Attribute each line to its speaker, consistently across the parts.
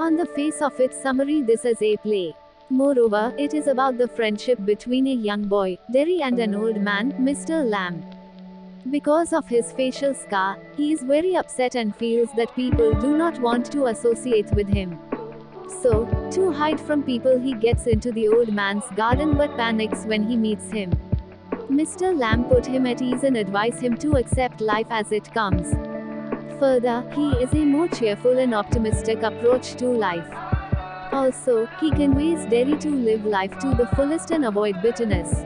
Speaker 1: On the face of its summary, this is a play. Moreover, it is about the friendship between a young boy, Derry, and an old man, Mr. Lamb. Because of his facial scar, he is very upset and feels that people do not want to associate with him. So, to hide from people, he gets into the old man's garden but panics when he meets him. Mr. Lamb put him at ease and advise him to accept life as it comes. Further, he is a more cheerful and optimistic approach to life. Also, he conveys Derry to live life to the fullest and avoid bitterness.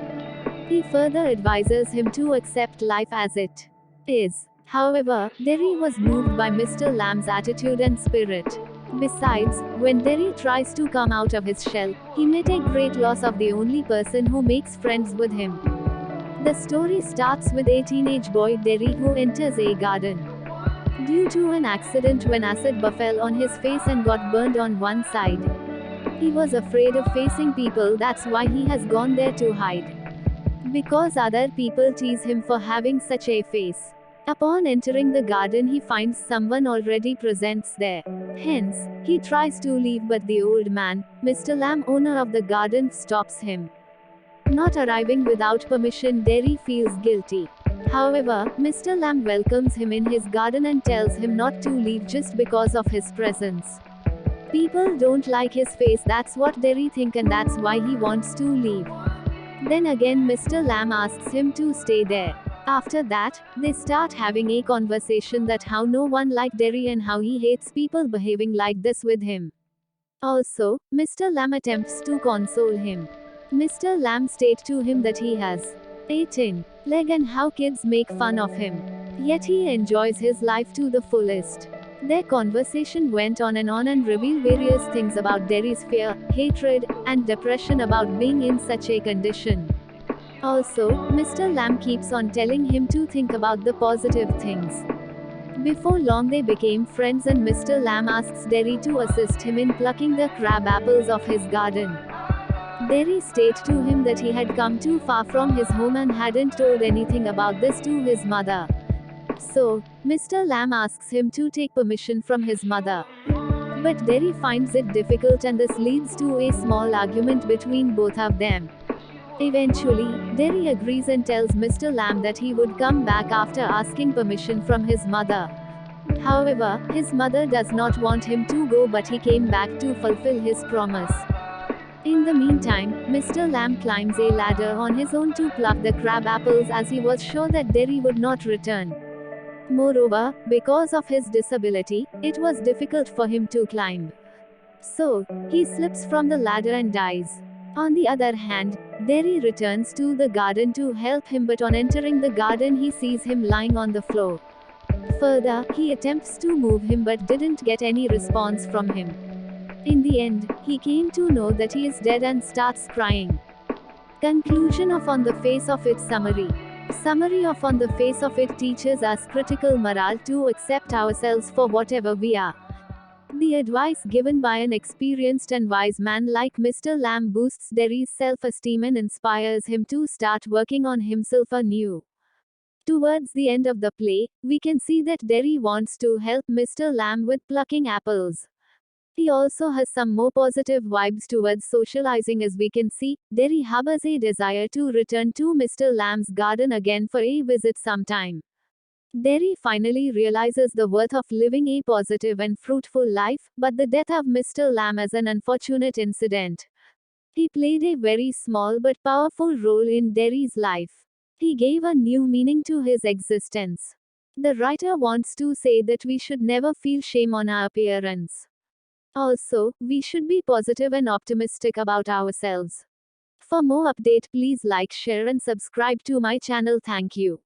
Speaker 1: He further advises him to accept life as it is. However, Derry was moved by Mr. Lamb's attitude and spirit. Besides, when Derry tries to come out of his shell, he may take great loss of the only person who makes friends with him. The story starts with a teenage boy Derry who enters a garden. Due to an accident when acid befell on his face and got burned on one side. He was afraid of facing people, that's why he has gone there to hide. Because other people tease him for having such a face. Upon entering the garden, he finds someone already present there. Hence, he tries to leave, but the old man, Mr. Lamb, owner of the garden, stops him. Not arriving without permission, Derry feels guilty. However, Mr. Lamb welcomes him in his garden and tells him not to leave just because of his presence. People don't like his face, that's what Derry thinks, and that's why he wants to leave. Then again, Mr. Lamb asks him to stay there. After that, they start having a conversation that how no one liked Derry and how he hates people behaving like this with him. Also, Mr. Lamb attempts to console him. Mr. Lamb states to him that he has a tin leg and how kids make fun of him. Yet he enjoys his life to the fullest. Their conversation went on and revealed various things about Derry's fear, hatred, and depression about being in such a condition. Also, Mr. Lamb keeps on telling him to think about the positive things. Before long they became friends and Mr. Lamb asks Derry to assist him in plucking the crab apples of his garden. Derry states to him that he had come too far from his home and hadn't told anything about this to his mother. So, Mr. Lamb asks him to take permission from his mother. But Derry finds it difficult and this leads to a small argument between both of them. Eventually, Derry agrees and tells Mr. Lamb that he would come back after asking permission from his mother. However, his mother does not want him to go, but he came back to fulfill his promise. In the meantime, Mr. Lamb climbs a ladder on his own to pluck the crab apples as he was sure that Derry would not return. Moreover, because of his disability, it was difficult for him to climb. So, he slips from the ladder and dies. On the other hand, Derry returns to the garden to help him, but on entering the garden he sees him lying on the floor. Further, he attempts to move him but didn't get any response from him. In the end, he came to know that he is dead and starts crying. Conclusion of On the Face of It summary. Summary of On the Face of It teaches us critical morale to accept ourselves for whatever we are. The advice given by an experienced and wise man like Mr. Lamb boosts Derry's self-esteem and inspires him to start working on himself anew. Towards the end of the play, we can see that Derry wants to help Mr. Lamb with plucking apples. He also has some more positive vibes towards socializing, as we can see. Derry harbors a desire to return to Mr. Lamb's garden again for a visit sometime. Derry finally realizes the worth of living a positive and fruitful life, but the death of Mr. Lamb is an unfortunate incident. He played a very small but powerful role in Derry's life. He gave a new meaning to his existence. The writer wants to say that we should never feel shame on our appearance. Also, we should be positive and optimistic about ourselves. For more update, please like, share and subscribe to my channel. Thank you.